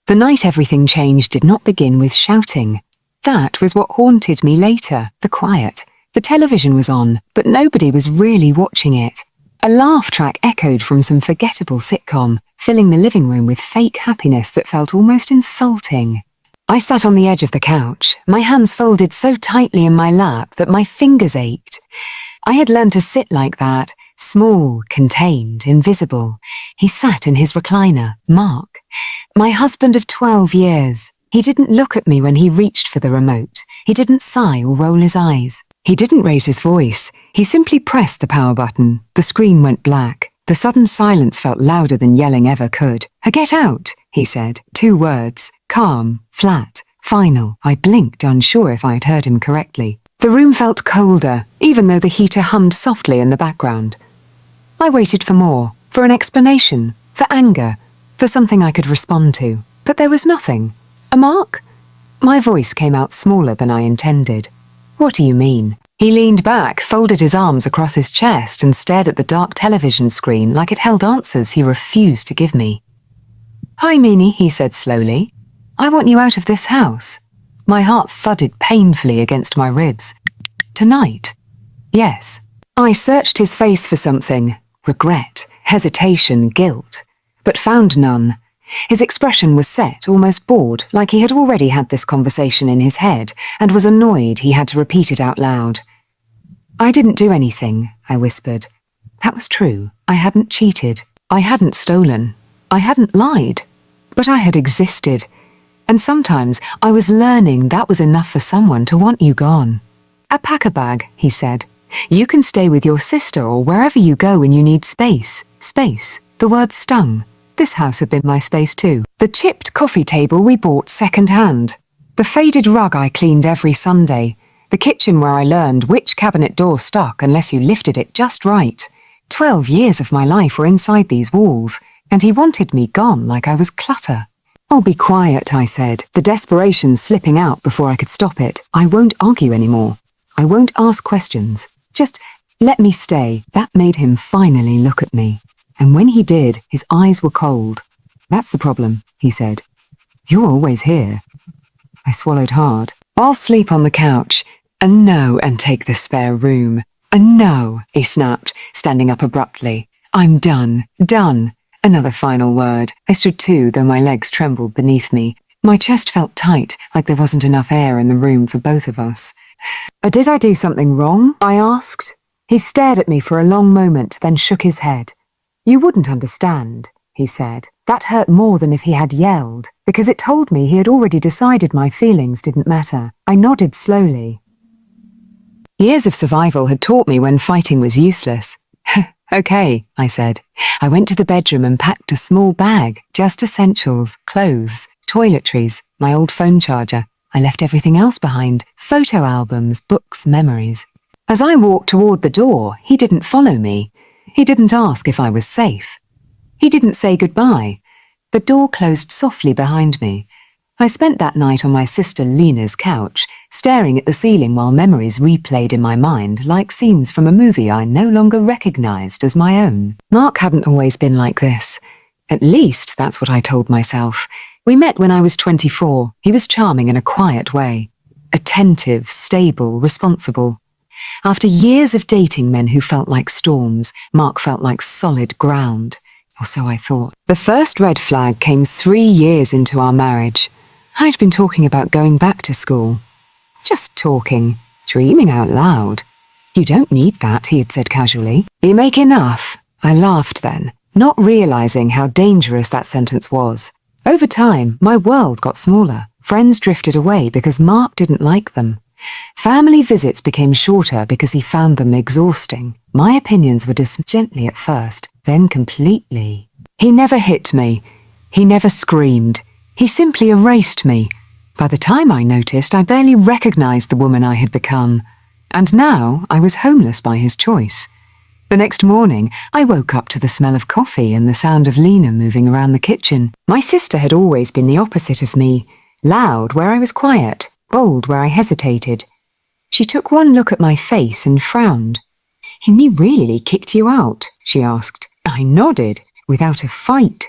The night everything changed did not begin with shouting. That was what haunted me later, the quiet. The television was on, but nobody was really watching it. A laugh track echoed from some forgettable sitcom, filling the living room with fake happiness that felt almost insulting. I sat on the edge of the couch, my hands folded so tightly in my lap that my fingers ached. I had learned to sit like that, small, contained, invisible. He sat in his recliner, Mark. My husband of 12 years. He didn't look at me when he reached for the remote. He didn't sigh or roll his eyes. He didn't raise his voice. He simply pressed the power button. The screen went black. The sudden silence felt louder than yelling ever could. "Get out," he said. 2 words. Calm, flat, final. I blinked, unsure if I had heard him correctly. The room felt colder, even though the heater hummed softly in the background. I waited for more, for an explanation, for anger, for something I could respond to. But there was nothing. A mark? My voice came out smaller than I intended. "What do you mean?" He leaned back, folded his arms across his chest, and stared at the dark television screen like it held answers he refused to give me. "Hi, Meanie," he said slowly. "I want you out of this house." My heart thudded painfully against my ribs. "Tonight?" "Yes." I searched his face for something. Regret, hesitation, guilt. But found none. His expression was set, almost bored, like he had already had this conversation in his head, and was annoyed he had to repeat it out loud. "I didn't do anything," I whispered. That was true. I hadn't cheated. I hadn't stolen. I hadn't lied. But I had existed. And sometimes I was learning that was enough for someone to want you gone. "A pack-a-bag," he said. "You can stay with your sister or wherever you go when you need space." Space. The word stung. This house had been my space too. The chipped coffee table we bought second-hand. The faded rug I cleaned every Sunday. The kitchen where I learned which cabinet door stuck unless you lifted it just right. 12 years of my life were inside these walls, and he wanted me gone like I was clutter. "I'll be quiet," I said, the desperation slipping out before I could stop it. "I won't argue anymore. I won't ask questions. Just let me stay." That made him finally look at me. And when he did, his eyes were cold. "That's the problem," he said. "You're always here." I swallowed hard. "I'll sleep on the couch. A no, and take the spare room." "A no," he snapped, standing up abruptly. "I'm done. Done." Another final word. I stood too, though my legs trembled beneath me. My chest felt tight, like there wasn't enough air in the room for both of us. "Did I do something wrong?" I asked. He stared at me for a long moment, then shook his head. "You wouldn't understand," he said. That hurt more than if he had yelled, because it told me he had already decided my feelings didn't matter. I nodded slowly. Years of survival had taught me when fighting was useless. "Okay," I said. I went to the bedroom and packed a small bag, just essentials, clothes, toiletries, my old phone charger. I left everything else behind, photo albums, books, memories. As I walked toward the door, he didn't follow me. He didn't ask if I was safe. He didn't say goodbye. The door closed softly behind me. I spent that night on my sister Lena's couch, staring at the ceiling while memories replayed in my mind like scenes from a movie I no longer recognized as my own. Mark hadn't always been like this. At least that's what I told myself. We met when I was 24. He was charming in a quiet way. Attentive, stable, responsible. After years of dating men who felt like storms, Mark felt like solid ground. Or so I thought. The first red flag came 3 years into our marriage. I'd been talking about going back to school. Just talking, dreaming out loud. "You don't need that," he had said casually. "You make enough." I laughed then, not realizing how dangerous that sentence was. Over time, my world got smaller. Friends drifted away because Mark didn't like them. Family visits became shorter because he found them exhausting. My opinions were dismissed gently at first, then completely. He never hit me. He never screamed. He simply erased me. By the time I noticed, I barely recognized the woman I had become. And now I was homeless by his choice. The next morning, I woke up to the smell of coffee and the sound of Lena moving around the kitchen. My sister had always been the opposite of me. Loud where I was quiet, bold where I hesitated. She took one look at my face and frowned. "He really kicked you out?" she asked. I nodded, without a fight.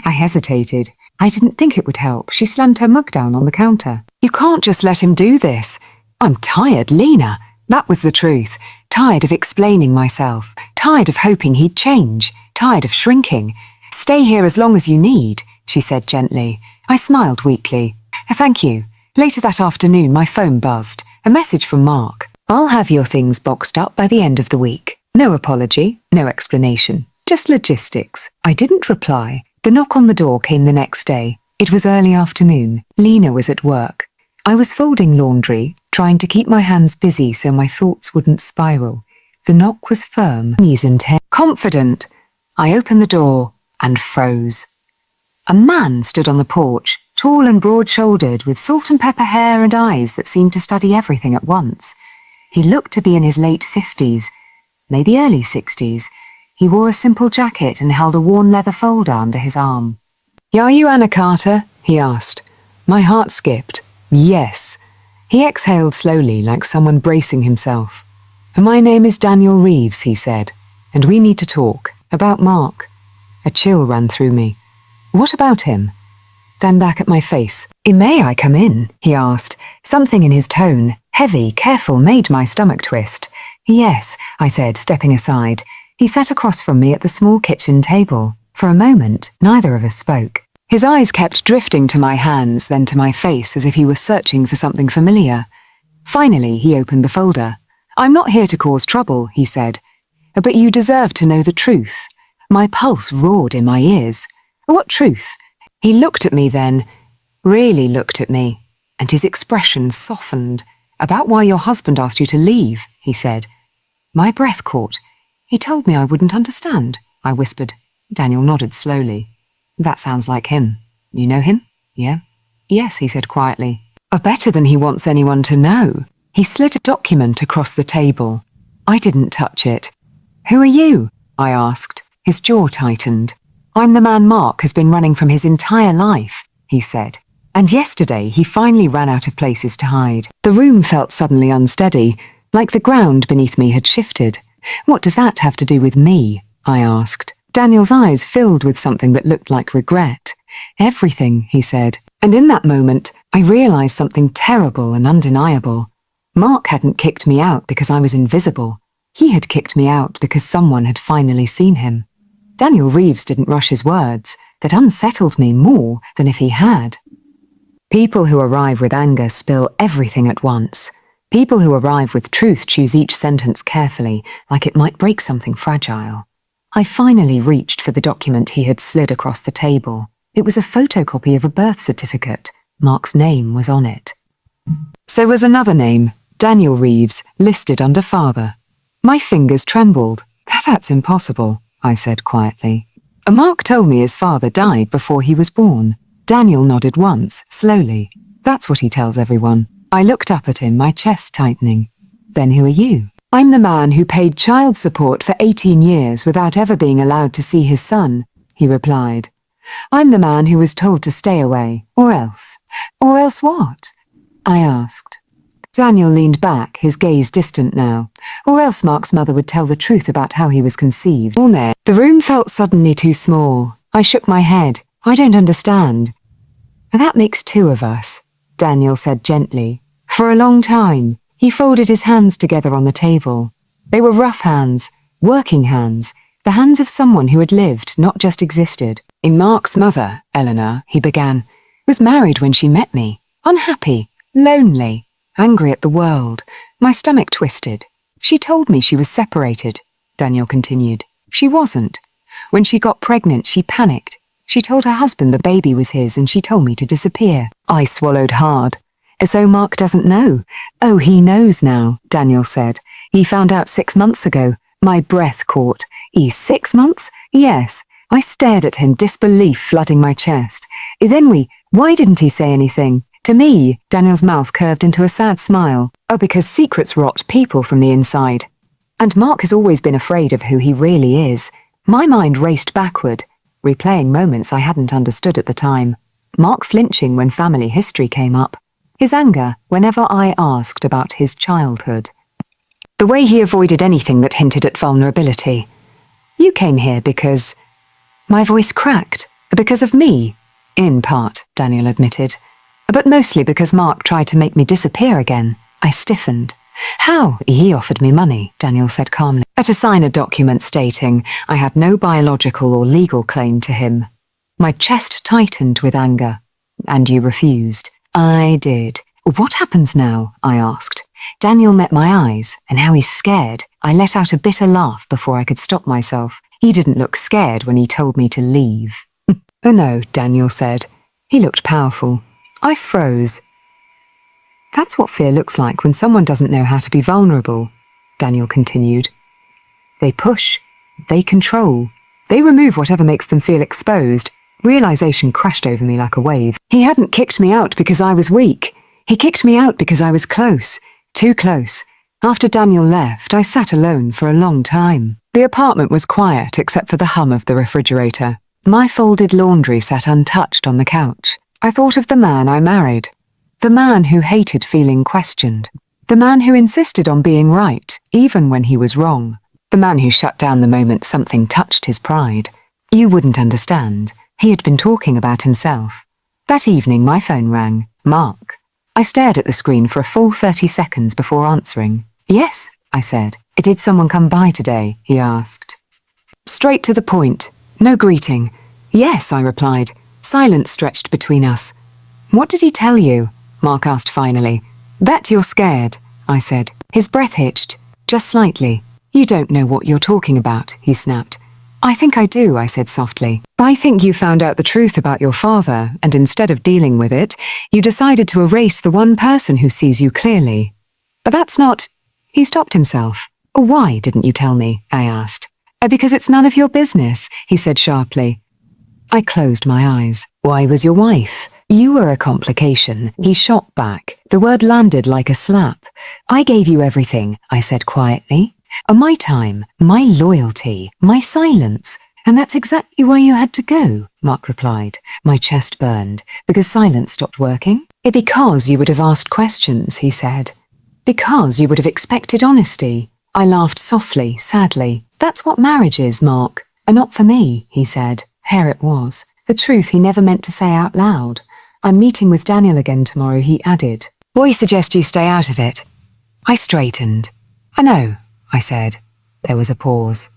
I hesitated. I didn't think it would help. She slammed her mug down on the counter. You can't just let him do this. I'm tired, Lena. That was the truth. Tired of explaining myself. Tired of hoping he'd change. Tired of shrinking. Stay here as long as you need, she said gently. I smiled weakly. Thank you. Later that afternoon, my phone buzzed. A message from Mark. I'll have your things boxed up by the end of the week. No apology, no explanation. Just logistics. I didn't reply. The knock on the door came the next day. It was early afternoon. Lena was at work. I was folding laundry, trying to keep my hands busy so my thoughts wouldn't spiral. The knock was firm, knees and confident. I opened the door and froze. A man stood on the porch, tall and broad-shouldered, with salt and pepper hair and eyes that seemed to study everything at once. He looked to be in his late 50s, maybe early 60s. He wore a simple jacket and held a worn leather folder under his arm. Are you Anna Carter? He asked. My heart skipped. Yes. He exhaled slowly, like someone bracing himself. My name is Daniel Reeves, he said, and we need to talk. About Mark. A chill ran through me. What about him? Dan back at my face. May I come in? He asked. Something in his tone, heavy, careful, made my stomach twist. Yes, I said, stepping aside. He sat across from me at the small kitchen table. For a moment, neither of us spoke. His eyes kept drifting to my hands, then to my face, as if he were searching for something familiar. Finally, he opened the folder. I'm not here to cause trouble, he said. But you deserve to know the truth. My pulse roared in my ears. What truth? He looked at me then, really looked at me, and his expression softened. About why your husband asked you to leave, he said. My breath caught. He told me I wouldn't understand, I whispered. Daniel nodded slowly. That sounds like him. You know him? Yeah? Yes, he said quietly. Better than he wants anyone to know. He slid a document across the table. I didn't touch it. Who are you? I asked. His jaw tightened. I'm the man Mark has been running from his entire life, he said. And yesterday he finally ran out of places to hide. The room felt suddenly unsteady, like the ground beneath me had shifted. What does that have to do with me? I asked. Daniel's eyes filled with something that looked like regret. Everything, he said. And in that moment, I realized something terrible and undeniable. Mark hadn't kicked me out because I was invisible. He had kicked me out because someone had finally seen him. Daniel Reeves didn't rush his words. That unsettled me more than if he had. People who arrive with anger spill everything at once. People who arrive with truth choose each sentence carefully, like it might break something fragile. I finally reached for the document he had slid across the table. It was a photocopy of a birth certificate. Mark's name was on it. So was another name, Daniel Reeves, listed under father. My fingers trembled. That's impossible, I said quietly. Mark told me his father died before he was born. Daniel nodded once, slowly. That's what he tells everyone. I looked up at him, my chest tightening. Then who are you? I'm the man who paid child support for 18 years without ever being allowed to see his son, he replied. I'm the man who was told to stay away, or else. Or else what? I asked. Daniel leaned back, his gaze distant now. Or else Mark's mother would tell the truth about how he was conceived. The room felt suddenly too small. I shook my head. I don't understand. That makes two of us, Daniel said gently. For a long time, he folded his hands together on the table. They were rough hands, working hands, the hands of someone who had lived, not just existed. In Mark's mother, Eleanor, he began, was married when she met me. Unhappy, lonely, angry at the world. My stomach twisted. She told me she was separated, Daniel continued. She wasn't. When she got pregnant, she panicked. She told her husband the baby was his and she told me to disappear. I swallowed hard. So Mark doesn't know. Oh, he knows now, Daniel said. He found out 6 months ago. My breath caught. 6 months? Yes. I stared at him, disbelief flooding my chest. Why didn't he say anything? To me, Daniel's mouth curved into a sad smile. Oh, because secrets rot people from the inside. And Mark has always been afraid of who he really is. My mind raced backward, replaying moments I hadn't understood at the time. Mark flinching when family history came up. His anger whenever I asked about his childhood. The way he avoided anything that hinted at vulnerability. You came here because... My voice cracked. Because of me. In part, Daniel admitted. But mostly because Mark tried to make me disappear again. I stiffened. How? He offered me money, Daniel said calmly, to sign a document stating I had no biological or legal claim to him. My chest tightened with anger. And you refused. I did. What happens now? I asked. Daniel met my eyes, and now he's scared. I let out a bitter laugh before I could stop myself. He didn't look scared when he told me to leave. Oh no, Daniel said. He looked powerful. I froze. That's what fear looks like when someone doesn't know how to be vulnerable, Daniel continued. They push. They control. They remove whatever makes them feel exposed. Realization crashed over me like a wave. He hadn't kicked me out because I was weak. He kicked me out because I was close. Too close. After Daniel left, I sat alone for a long time. The apartment was quiet except for the hum of the refrigerator. My folded laundry sat untouched on the couch. I thought of the man I married. The man who hated feeling questioned. The man who insisted on being right, even when he was wrong. The man who shut down the moment something touched his pride. You wouldn't understand. He had been talking about himself. That evening my phone rang. Mark. I stared at the screen for a full 30 seconds before answering. Yes, I said. Did someone come by today? He asked. Straight to the point. No greeting. Yes, I replied. Silence stretched between us. What did he tell you? Mark asked finally. Bet you're scared, I said. His breath hitched. Just slightly. You don't know what you're talking about, he snapped. I think I do, I said softly. I think you found out the truth about your father, and instead of dealing with it, you decided to erase the one person who sees you clearly. But that's not... He stopped himself. Why didn't you tell me? I asked. Because it's none of your business, he said sharply. I closed my eyes. Why was your wife? You were a complication, he shot back. The word landed like a slap. I gave you everything, I said quietly. My time, my loyalty, my silence. And that's exactly where you had to go, Mark replied. My chest burned. Because silence stopped working? Because you would have asked questions, he said. Because you would have expected honesty. I laughed softly, sadly. That's what marriage is, Mark. Not for me, he said. Here it was. The truth he never meant to say out loud. I'm meeting with Daniel again tomorrow, he added. Boys suggest you stay out of it. I straightened. I know, I said. There was a pause.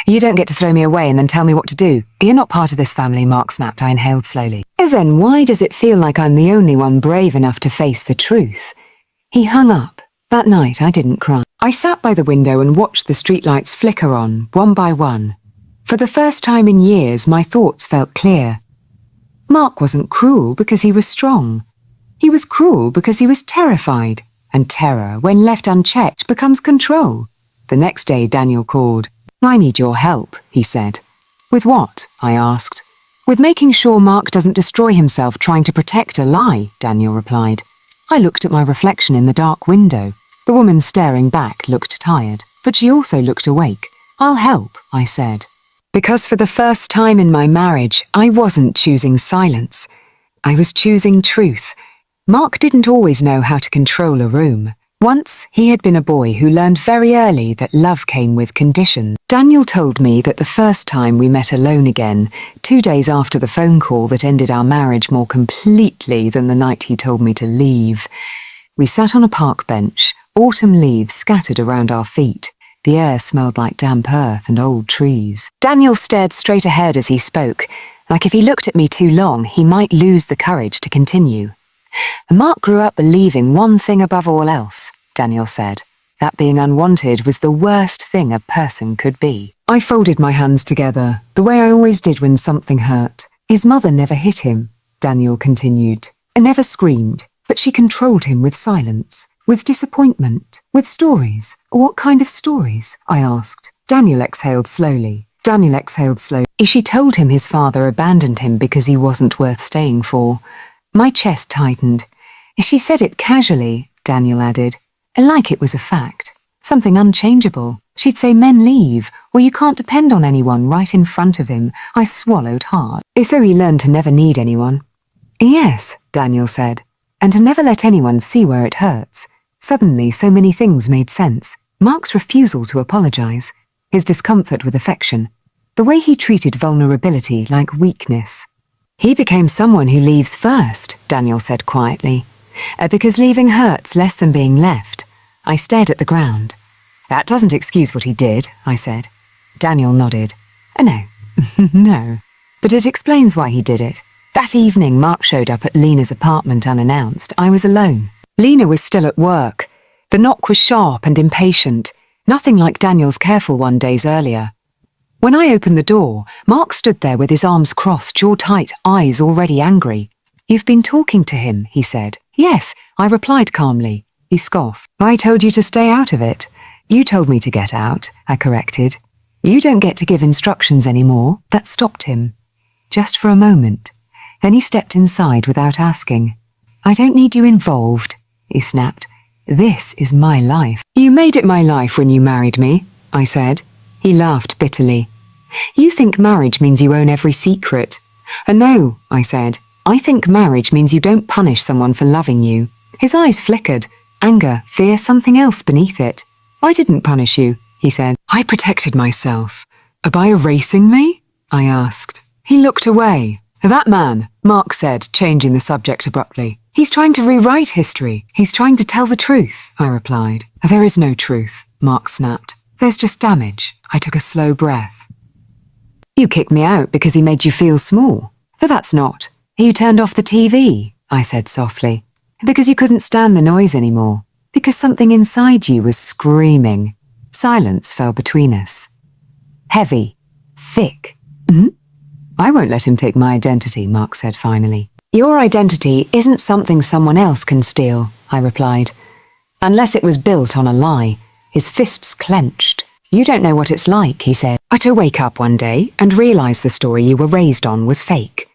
You don't get to throw me away and then tell me what to do. You're not part of this family, Mark snapped. I inhaled slowly. Then why does it feel like I'm the only one brave enough to face the truth? He hung up. That night I didn't cry. I sat by the window and watched the streetlights flicker on, one by one. For the first time in years, my thoughts felt clear. Mark wasn't cruel because he was strong. He was cruel because he was terrified. And terror, when left unchecked, becomes control. The next day Daniel called. I need your help, he said. With what? I asked. With making sure Mark doesn't destroy himself trying to protect a lie, Daniel replied. I looked at my reflection in the dark window. The woman staring back looked tired, but she also looked awake. I'll help, I said. Because for the first time in my marriage, I wasn't choosing silence. I was choosing truth. Mark didn't always know how to control a room. Once, he had been a boy who learned very early that love came with conditions. Daniel told me that the first time we met alone again, 2 days after the phone call that ended our marriage more completely than the night he told me to leave, we sat on a park bench, autumn leaves scattered around our feet. The air smelled like damp earth and old trees. Daniel stared straight ahead as he spoke, like if he looked at me too long, he might lose the courage to continue. Mark grew up believing one thing above all else, Daniel said. That being unwanted was the worst thing a person could be. I folded my hands together, the way I always did when something hurt. His mother never hit him, Daniel continued, and never screamed, but she controlled him with silence, with disappointment, with stories. What kind of stories? I asked. Daniel exhaled slowly. She told him his father abandoned him because he wasn't worth staying for. My chest tightened. She said it casually, Daniel added, like it was a fact, something unchangeable. She'd say men leave, or you can't depend on anyone right in front of him. I swallowed hard. So he learned to never need anyone. Yes, Daniel said, and to never let anyone see where it hurts. Suddenly, so many things made sense. Mark's refusal to apologize, his discomfort with affection, the way he treated vulnerability like weakness. He became someone who leaves first, Daniel said quietly. Because leaving hurts less than being left. I stared at the ground. That doesn't excuse what he did, I said. Daniel nodded. No, no. But it explains why he did it. That evening, Mark showed up at Lena's apartment unannounced. I was alone. Lena was still at work. The knock was sharp and impatient, nothing like Daniel's careful one days earlier. When I opened the door, Mark stood there with his arms crossed, jaw tight, eyes already angry. "You've been talking to him," he said. "Yes," I replied calmly. He scoffed. "I told you to stay out of it." "You told me to get out," I corrected. "You don't get to give instructions anymore." That stopped him. Just for a moment. Then he stepped inside without asking. "I don't need you involved," he snapped. "This is my life." "You made it my life when you married me," I said. He laughed bitterly. "You think marriage means you own every secret." "No," I said. "I think marriage means you don't punish someone for loving you." His eyes flickered. Anger, fear, something else beneath it. "I didn't punish you," he said. "I protected myself." "By erasing me?" I asked. He looked away. "That man," Mark said, changing the subject abruptly. "He's trying to rewrite history. He's trying to tell the truth," I replied. "There is no truth," Mark snapped. "There's just damage." I took a slow breath. "You kicked me out because he made you feel small." "But that's not." "You turned off the TV," I said softly. "Because you couldn't stand the noise anymore. Because something inside you was screaming." Silence fell between us. Heavy. Thick. "I won't let him take my identity," Mark said finally. "Your identity isn't something someone else can steal," I replied. "Unless it was built on a lie." His fists clenched. "You don't know what it's like," he said, "to wake up one day and realize the story you were raised on was fake."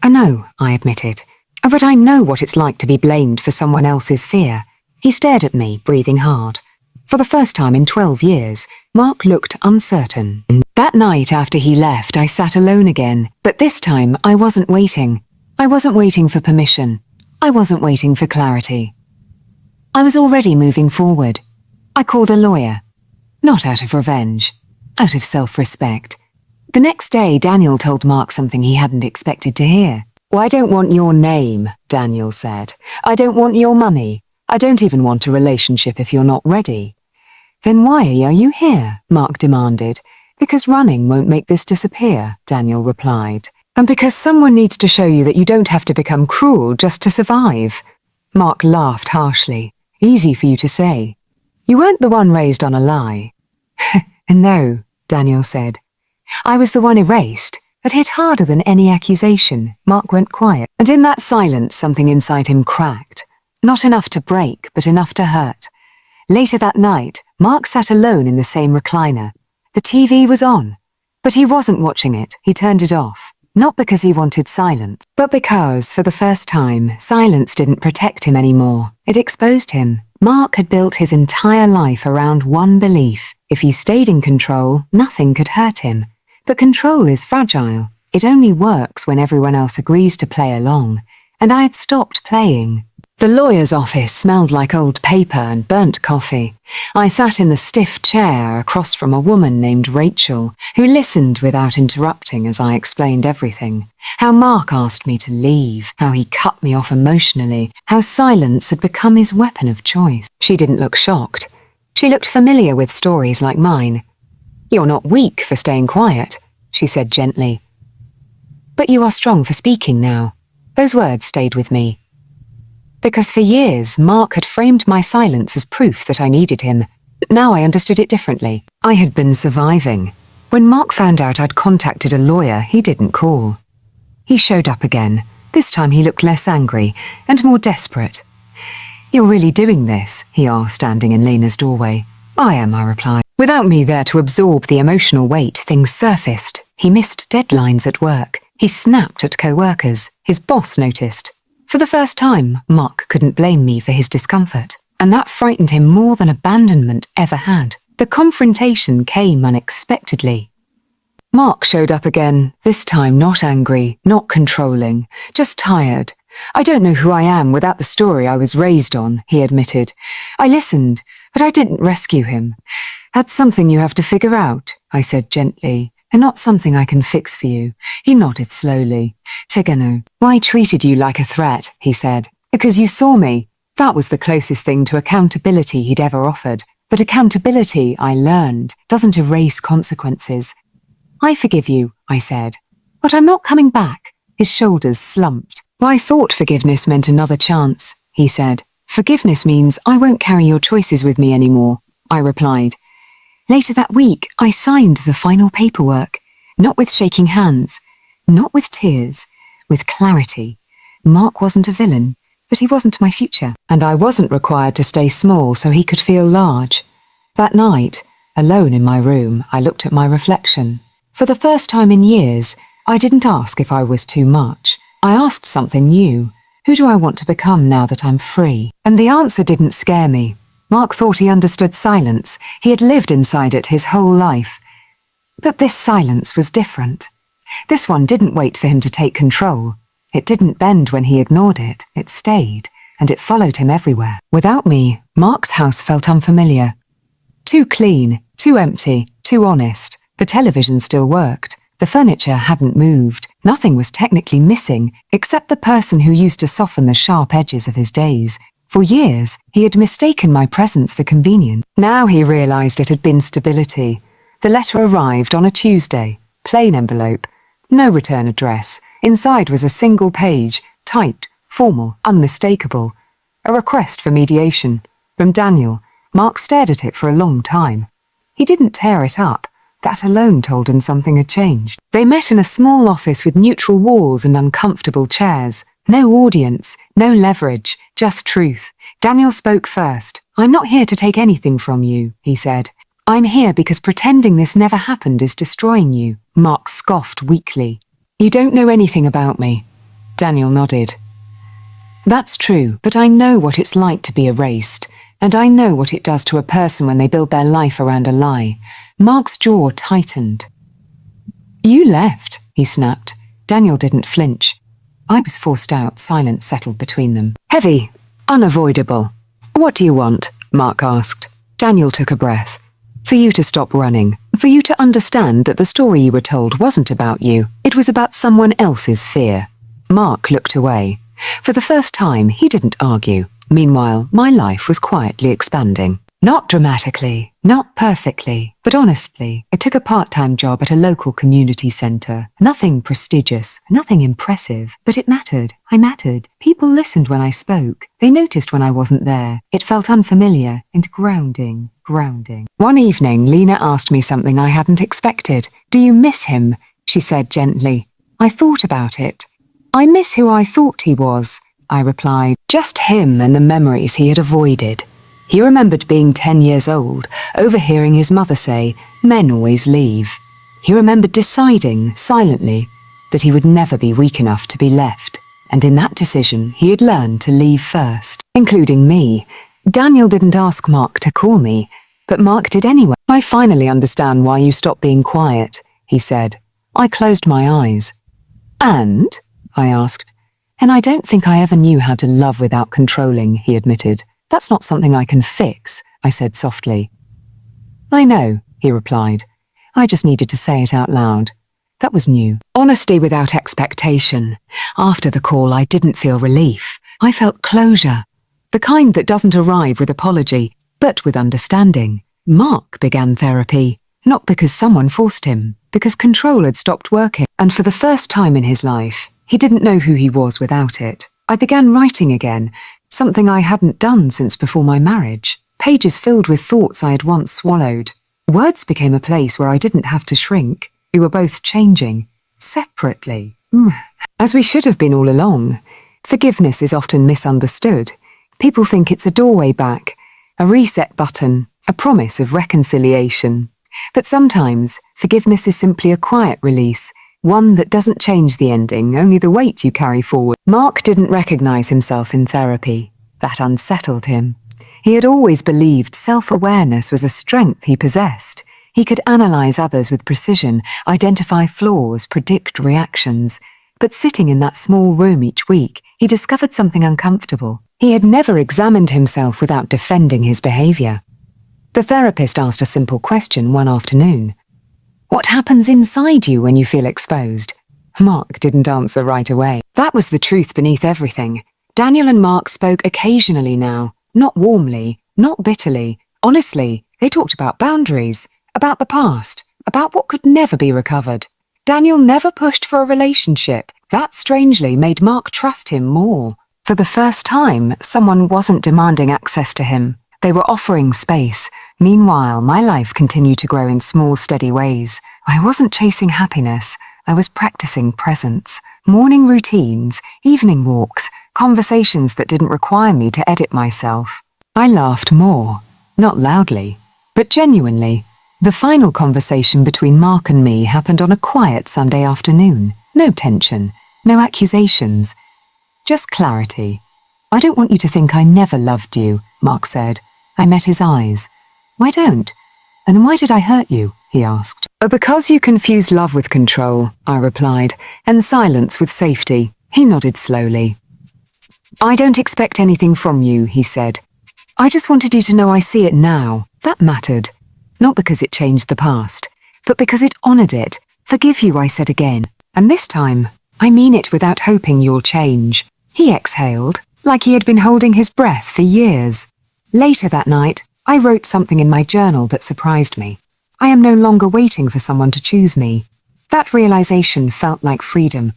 "I know," I admitted. "But I know what it's like to be blamed for someone else's fear." He stared at me, breathing hard. For the first time in 12 years, Mark looked uncertain. That night after he left, I sat alone again, but this time I wasn't waiting. I wasn't waiting for permission. I wasn't waiting for clarity. I was already moving forward. I called a lawyer. Not out of revenge, out of self-respect. The next day, Daniel told Mark something he hadn't expected to hear. "I don't want your name," Daniel said. "I don't want your money. I don't even want a relationship if you're not ready." "Then why are you here?" Mark demanded. "Because running won't make this disappear," Daniel replied. "And because someone needs to show you that you don't have to become cruel just to survive." Mark laughed harshly. "Easy for you to say. You weren't the one raised on a lie." "No," Daniel said. "I was the one erased. It hit harder than any accusation." Mark went quiet, and in that silence something inside him cracked. Not enough to break, but enough to hurt. Later that night, Mark sat alone in the same recliner. The TV was on, but he wasn't watching it. He turned it off. Not because he wanted silence, but because, for the first time, silence didn't protect him anymore. It exposed him. Mark had built his entire life around one belief. If he stayed in control, nothing could hurt him. But control is fragile. It only works when everyone else agrees to play along. And I had stopped playing. The lawyer's office smelled like old paper and burnt coffee. I sat in the stiff chair across from a woman named Rachel, who listened without interrupting as I explained everything. How Mark asked me to leave, how he cut me off emotionally, how silence had become his weapon of choice. She didn't look shocked. She looked familiar with stories like mine. "You're not weak for staying quiet," she said gently. "But you are strong for speaking now." Those words stayed with me. Because for years, Mark had framed my silence as proof that I needed him. But now I understood it differently. I had been surviving. When Mark found out I'd contacted a lawyer, he didn't call. He showed up again. This time he looked less angry and more desperate. "You're really doing this?" he asked, standing in Lena's doorway. "I am," I replied. Without me there to absorb the emotional weight, things surfaced. He missed deadlines at work. He snapped at co-workers. His boss noticed. For the first time, Mark couldn't blame me for his discomfort, and that frightened him more than abandonment ever had. The confrontation came unexpectedly. Mark showed up again, this time not angry, not controlling, just tired. "I don't know who I am without the story I was raised on," he admitted. "I listened, But I didn't rescue him. That's something you have to figure out, I said gently, and not something I can fix for you. He nodded slowly. Tegano, I treated you like a threat, he said, because you saw me. That was the closest thing to accountability he'd ever offered. But accountability, I learned, doesn't erase consequences. I forgive you, I said, but I'm not coming back. His shoulders slumped. I thought forgiveness meant another chance, he said. Forgiveness means I won't carry your choices with me anymore, I replied. Later that week, I signed the final paperwork, not with shaking hands, not with tears, with clarity. Mark wasn't a villain, but he wasn't my future, and I wasn't required to stay small so he could feel large. That night, alone in my room, I looked at my reflection. For the first time in years, I didn't ask if I was too much. I asked something new. Who do I want to become now that I'm free? And the answer didn't scare me. Mark thought he understood silence. He had lived inside it his whole life. But this silence was different. This one didn't wait for him to take control. It didn't bend when he ignored it. It stayed, and it followed him everywhere. Without me, Mark's house felt unfamiliar. Too clean, too empty, too honest. The television still worked. The furniture hadn't moved. Nothing was technically missing, except the person who used to soften the sharp edges of his days. For years, he had mistaken my presence for convenience. Now he realized it had been stability. The letter arrived on a Tuesday. Plain envelope. No return address. Inside was a single page, typed, formal, unmistakable. A request for mediation. From Daniel. Mark stared at it for a long time. He didn't tear it up. That alone told him something had changed. They met in a small office with neutral walls and uncomfortable chairs. No audience, no leverage, just truth. Daniel spoke first. I'm not here to take anything from you, he said. I'm here because pretending this never happened is destroying you. Mark scoffed weakly. You don't know anything about me. Daniel nodded. That's true, but I know what it's like to be erased. And I know what it does to a person when they build their life around a lie. Mark's jaw tightened. You left, he snapped. Daniel didn't flinch. I was forced out. Silence settled between them. Heavy. Unavoidable. What do you want? Mark asked. Daniel took a breath. For you to stop running. For you to understand that the story you were told wasn't about you. It was about someone else's fear. Mark looked away. For the first time, he didn't argue. Meanwhile, my life was quietly expanding. Not dramatically, not perfectly, but honestly. I took a part-time job at a local community centre. Nothing prestigious, nothing impressive, but it mattered. I mattered. People listened when I spoke. They noticed when I wasn't there. It felt unfamiliar and grounding. One evening, Lena asked me something I hadn't expected. Do you miss him? She said gently. I thought about it. I miss who I thought he was, I replied. Just him and the memories he had avoided. He remembered being 10 years old, overhearing his mother say, men always leave. He remembered deciding, silently, that he would never be weak enough to be left. And in that decision, he had learned to leave first, including me. Daniel didn't ask Mark to call me, but Mark did anyway. I finally understand why you stopped being quiet, he said. I closed my eyes. And? I asked. And I don't think I ever knew how to love without controlling, he admitted. That's not something I can fix, I said softly. I know, he replied. I just needed to say it out loud. That was new. Honesty without expectation. After the call, I didn't feel relief. I felt closure. The kind that doesn't arrive with apology, but with understanding. Mark began therapy, not because someone forced him, because control had stopped working. And for the first time in his life, he didn't know who he was without it. I began writing again, something I hadn't done since before my marriage. Pages filled with thoughts I had once swallowed. Words became a place where I didn't have to shrink. We were both changing, separately. As we should have been all along. Forgiveness is often misunderstood. People think it's a doorway back, a reset button, a promise of reconciliation. But sometimes, forgiveness is simply a quiet release, one that doesn't change the ending, only the weight you carry forward. Mark didn't recognize himself in therapy. That unsettled him. He had always believed self-awareness was a strength he possessed. He could analyze others with precision, identify flaws, predict reactions. But sitting in that small room each week, he discovered something uncomfortable. He had never examined himself without defending his behavior. The therapist asked a simple question one afternoon. What happens inside you when you feel exposed? Mark didn't answer right away. That was the truth beneath everything. Daniel and Mark spoke occasionally now, not warmly, not bitterly. Honestly, they talked about boundaries, about the past, about what could never be recovered. Daniel never pushed for a relationship. That strangely made Mark trust him more. For the first time, someone wasn't demanding access to him. They were offering space. Meanwhile, my life continued to grow in small, steady ways. I wasn't chasing happiness. I was practicing presence. Morning routines, evening walks, conversations that didn't require me to edit myself. I laughed more. Not loudly, but genuinely. The final conversation between Mark and me happened on a quiet Sunday afternoon. No tension, no accusations. Just clarity. I don't want you to think I never loved you, Mark said. I met his eyes. Why don't? And why did I hurt you? He asked. Because you confused love with control, I replied, and silence with safety. He nodded slowly. I don't expect anything from you, he said. I just wanted you to know I see it now. That mattered. Not because it changed the past, but because it honored it. Forgive you, I said again. And this time, I mean it without hoping you'll change. He exhaled, like he had been holding his breath for years. Later that night, I wrote something in my journal that surprised me. I am no longer waiting for someone to choose me. That realization felt like freedom.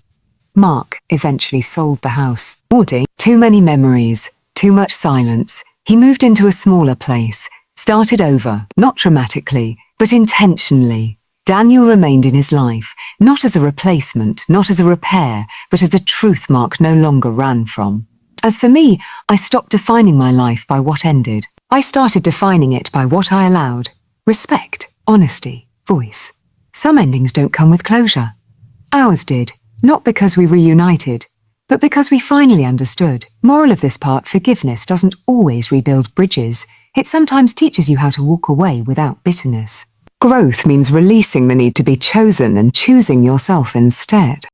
Mark eventually sold the house. Audie, too many memories, too much silence. He moved into a smaller place, started over, not dramatically, but intentionally. Daniel remained in his life, not as a replacement, not as a repair, but as a truth Mark no longer ran from. As for me, I stopped defining my life by what ended. I started defining it by what I allowed. Respect, honesty, voice. Some endings don't come with closure. Ours did, not because we reunited, but because we finally understood. Moral of this part, forgiveness doesn't always rebuild bridges. It sometimes teaches you how to walk away without bitterness. Growth means releasing the need to be chosen and choosing yourself instead.